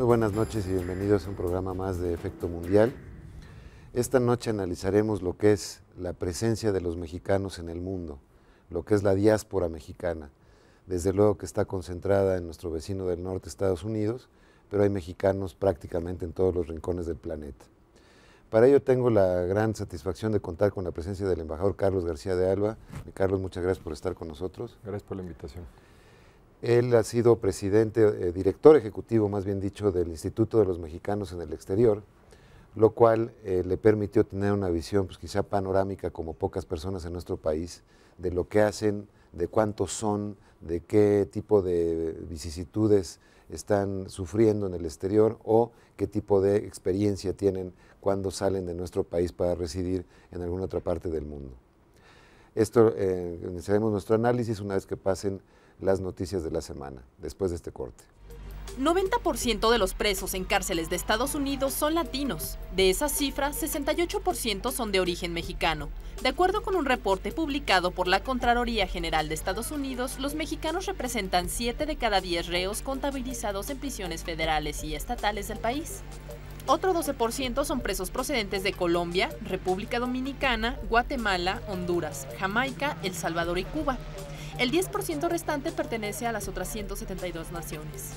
Muy buenas noches y bienvenidos a un programa más de Efecto Mundial. Esta noche analizaremos lo que es la presencia de los mexicanos en el mundo, lo que es la diáspora mexicana. Desde luego que está concentrada en nuestro vecino del norte, Estados Unidos, pero hay mexicanos prácticamente en todos los rincones del planeta. Para ello tengo la gran satisfacción de contar con la presencia del embajador Carlos García de Alba. Carlos, muchas gracias por estar con nosotros. Gracias por la invitación. Él ha sido presidente, director ejecutivo, más bien dicho, del Instituto de los Mexicanos en el Exterior, lo cual le permitió tener una visión pues, quizá panorámica, como pocas personas en nuestro país, de lo que hacen, de cuántos son, de qué tipo de vicisitudes están sufriendo en el exterior o qué tipo de experiencia tienen cuando salen de nuestro país para residir en alguna otra parte del mundo. Esto iniciaremos nuestro análisis una vez que pasen las noticias de la semana, después de este corte. 90% de los presos en cárceles de Estados Unidos son latinos. De esa cifra, 68% son de origen mexicano. De acuerdo con un reporte publicado por la Contraloría General de Estados Unidos, los mexicanos representan 7 de cada 10 reos contabilizados en prisiones federales y estatales del país. Otro 12% son presos procedentes de Colombia, República Dominicana, Guatemala, Honduras, Jamaica, El Salvador y Cuba. El 10% restante pertenece a las otras 172 naciones.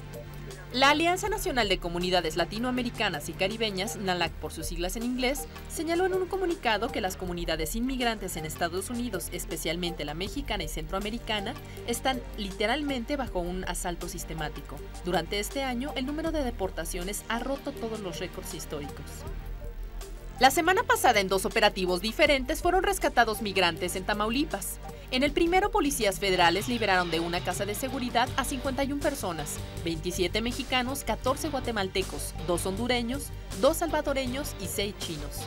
La Alianza Nacional de Comunidades Latinoamericanas y Caribeñas, NALAC por sus siglas en inglés, señaló en un comunicado que las comunidades inmigrantes en Estados Unidos, especialmente la mexicana y centroamericana, están literalmente bajo un asalto sistemático. Durante este año, el número de deportaciones ha roto todos los récords históricos. La semana pasada, en 2 operativos diferentes, fueron rescatados migrantes en Tamaulipas. En el primero, policías federales liberaron de una casa de seguridad a 51 personas, 27 mexicanos, 14 guatemaltecos, 2 hondureños, 2 salvadoreños y 6 chinos.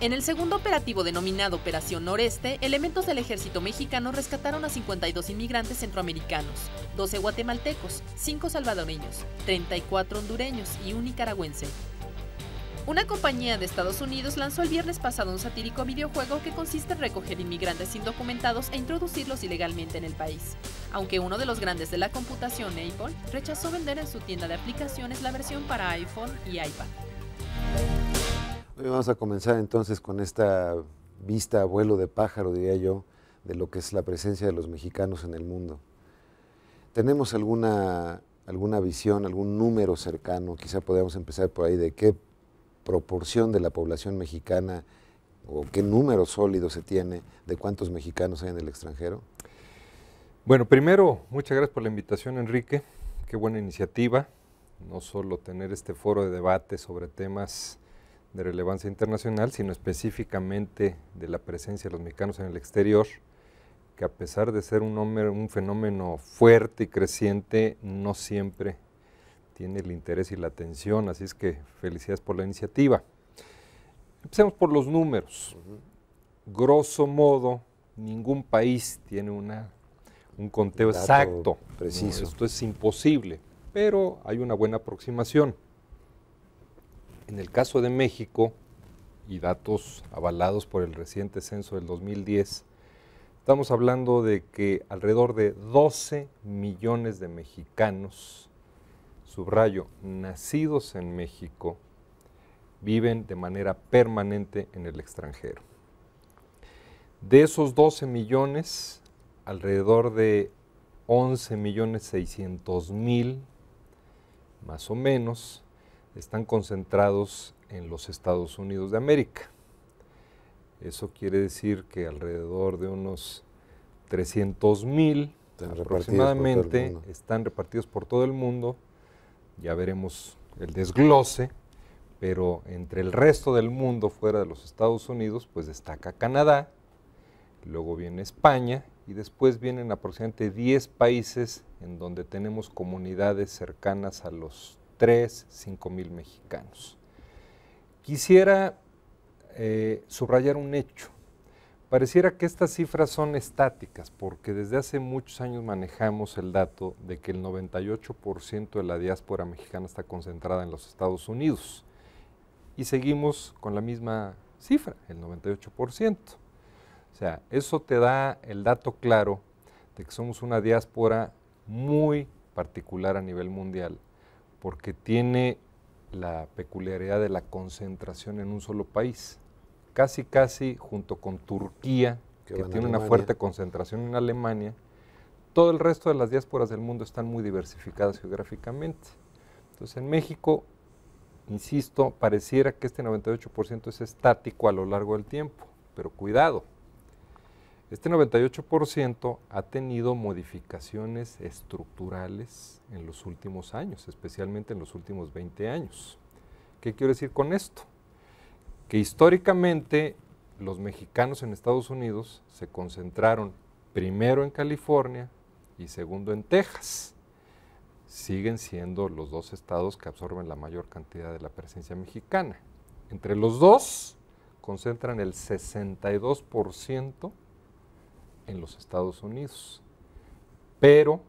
En el segundo operativo, denominado Operación Noreste, elementos del ejército mexicano rescataron a 52 inmigrantes centroamericanos, 12 guatemaltecos, 5 salvadoreños, 34 hondureños y un nicaragüense. Una compañía de Estados Unidos lanzó el viernes pasado un satírico videojuego que consiste en recoger inmigrantes indocumentados e introducirlos ilegalmente en el país. Aunque uno de los grandes de la computación, Apple, rechazó vender en su tienda de aplicaciones la versión para iPhone y iPad. Hoy vamos a comenzar entonces con esta vista a vuelo de pájaro, diría yo, de lo que es la presencia de los mexicanos en el mundo. ¿Tenemos alguna visión, algún número cercano? Quizá podamos empezar por ahí de qué proporción de la población mexicana o qué número sólido se tiene de cuántos mexicanos hay en el extranjero. Bueno, primero, muchas gracias por la invitación, Enrique. Qué buena iniciativa, no solo tener este foro de debate sobre temas de relevancia internacional, sino específicamente de la presencia de los mexicanos en el exterior, que a pesar de ser un fenómeno fuerte y creciente, no siempre tiene el interés y la atención, así es que felicidades por la iniciativa. Empecemos por los números. Grosso modo, ningún país tiene un conteo exacto, preciso. Esto es imposible, pero hay una buena aproximación. En el caso de México, y datos avalados por el reciente censo del 2010, estamos hablando de que alrededor de 12 millones de mexicanos, subrayo, nacidos en México, viven de manera permanente en el extranjero. De esos 12 millones, alrededor de 11.600.000, más o menos, están concentrados en los Estados Unidos de América. Eso quiere decir que alrededor de unos 300.000 aproximadamente están repartidos por todo el mundo. Ya veremos el desglose, pero entre el resto del mundo fuera de los Estados Unidos, pues destaca Canadá, luego viene España y después vienen aproximadamente 10 países en donde tenemos comunidades cercanas a los 5,000 mexicanos. Quisiera subrayar un hecho. Pareciera que estas cifras son estáticas, porque desde hace muchos años manejamos el dato de que el 98% de la diáspora mexicana está concentrada en los Estados Unidos. Y seguimos con la misma cifra, el 98%. O sea, eso te da el dato claro de que somos una diáspora muy particular a nivel mundial, porque tiene la peculiaridad de la concentración en un solo país. Casi junto con Turquía, que tiene una fuerte concentración en Alemania, todo el resto de las diásporas del mundo están muy diversificadas geográficamente. Entonces en México, insisto, pareciera que este 98% es estático a lo largo del tiempo, pero cuidado, este 98% ha tenido modificaciones estructurales en los últimos años, especialmente en los últimos 20 años. ¿Qué quiero decir con esto? Que históricamente los mexicanos en Estados Unidos se concentraron primero en California y segundo en Texas. Siguen siendo los dos estados que absorben la mayor cantidad de la presencia mexicana. Entre los dos concentran el 62% en los Estados Unidos, pero...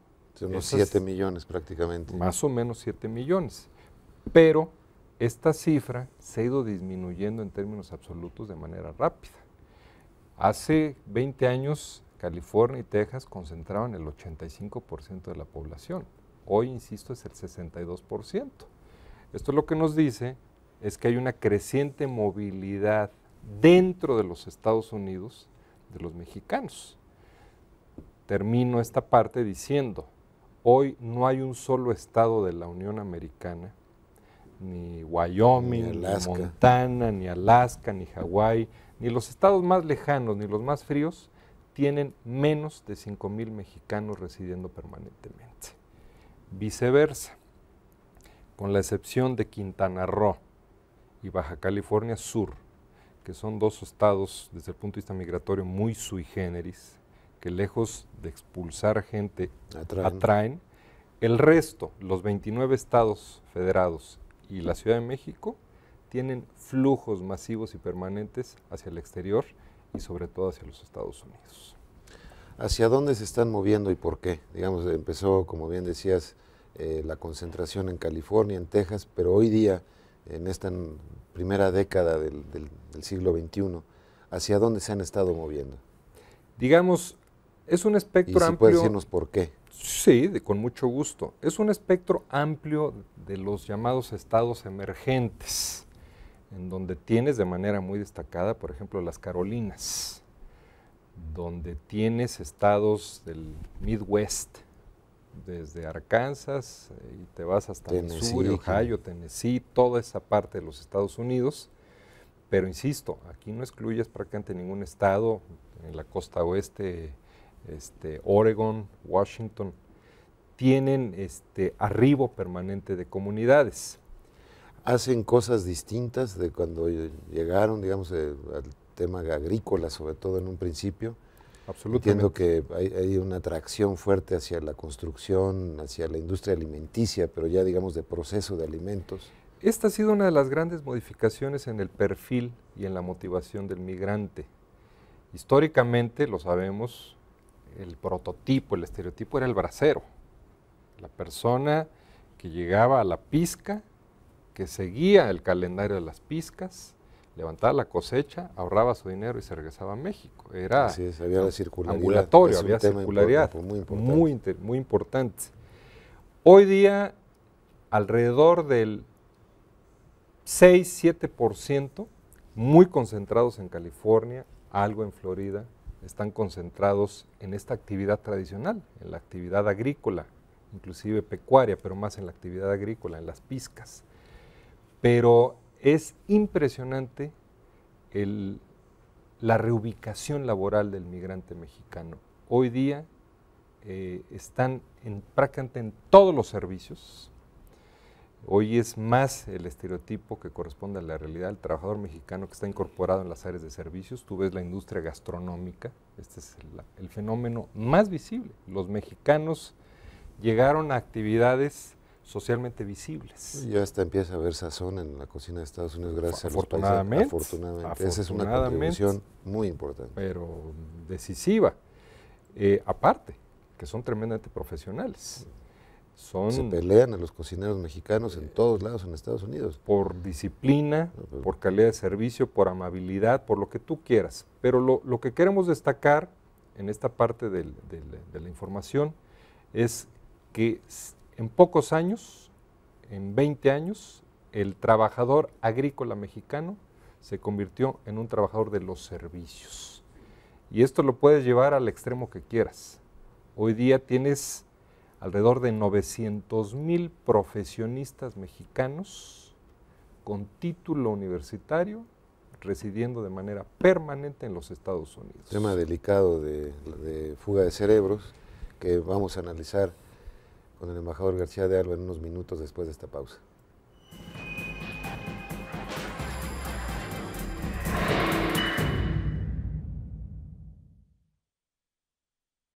Unos 7 millones prácticamente. Más o menos 7 millones, pero esta cifra se ha ido disminuyendo en términos absolutos de manera rápida. Hace 20 años, California y Texas concentraban el 85% de la población. Hoy, insisto, es el 62%. Esto lo que nos dice es que hay una creciente movilidad dentro de los Estados Unidos de los mexicanos. Termino esta parte diciendo, hoy no hay un solo estado de la Unión Americana, ni Wyoming, ni Montana, ni Alaska, ni Hawái, ni los estados más lejanos, ni los más fríos, tienen menos de 5,000 mexicanos residiendo permanentemente. Viceversa, con la excepción de Quintana Roo y Baja California Sur, que son dos estados desde el punto de vista migratorio muy sui generis, que lejos de expulsar gente atraen, el resto, los 29 estados federados y la Ciudad de México, tienen flujos masivos y permanentes hacia el exterior y sobre todo hacia los Estados Unidos. ¿Hacia dónde se están moviendo y por qué? Digamos, empezó, como bien decías, la concentración en California, en Texas, pero hoy día, en esta primera década del siglo XXI, ¿hacia dónde se han estado moviendo? Digamos, es un espectro amplio. ¿Puedes decirnos por qué? Sí, con mucho gusto. Es un espectro amplio de los llamados estados emergentes, en donde tienes de manera muy destacada, por ejemplo, las Carolinas, donde tienes estados del Midwest, desde Arkansas y te vas hasta Missouri, Ohio, Tennessee, toda esa parte de los Estados Unidos. Pero insisto, aquí no excluyes prácticamente ningún estado, en la costa oeste, Oregon, Washington, tienen arribo permanente de comunidades. ¿Hacen cosas distintas de cuando llegaron, digamos, al tema agrícola, sobre todo en un principio? Absolutamente. Entiendo que hay una atracción fuerte hacia la construcción, hacia la industria alimenticia, pero ya digamos de proceso de alimentos. Esta ha sido una de las grandes modificaciones en el perfil y en la motivación del migrante. Históricamente, lo sabemos, el prototipo, el estereotipo era el bracero, la persona que llegaba a la pizca, que seguía el calendario de las pizcas, levantaba la cosecha, ahorraba su dinero y se regresaba a México. Era así es, había la circularidad. Ambulatorio, había circularidad, muy importante. Hoy día, alrededor del 6-7%, muy concentrados en California, algo en Florida, están concentrados en esta actividad tradicional, en la actividad agrícola, inclusive pecuaria, pero más en la actividad agrícola, en las pizcas. Pero es impresionante la reubicación laboral del migrante mexicano. Hoy día están prácticamente en todos los servicios. Hoy es más el estereotipo que corresponde a la realidad del trabajador mexicano que está incorporado en las áreas de servicios. Tú ves la industria gastronómica, este es el fenómeno más visible. Los mexicanos llegaron a actividades socialmente visibles. Ya hasta empieza a haber sazón en la cocina de Estados Unidos gracias a los países. Afortunadamente. Esa es una contribución muy importante. Pero decisiva. Aparte, que son tremendamente profesionales. Se pelean a los cocineros mexicanos en todos lados en Estados Unidos. Por disciplina, por calidad de servicio, por amabilidad, por lo que tú quieras. Pero lo que queremos destacar en esta parte de la información es que en pocos años en 20 años, el trabajador agrícola mexicano se convirtió en un trabajador de los servicios. Y esto lo puedes llevar al extremo que quieras. Hoy día tienes alrededor de 900,000 profesionistas mexicanos con título universitario residiendo de manera permanente en los Estados Unidos. Tema delicado de fuga de cerebros que vamos a analizar con el embajador García de Alba en unos minutos después de esta pausa.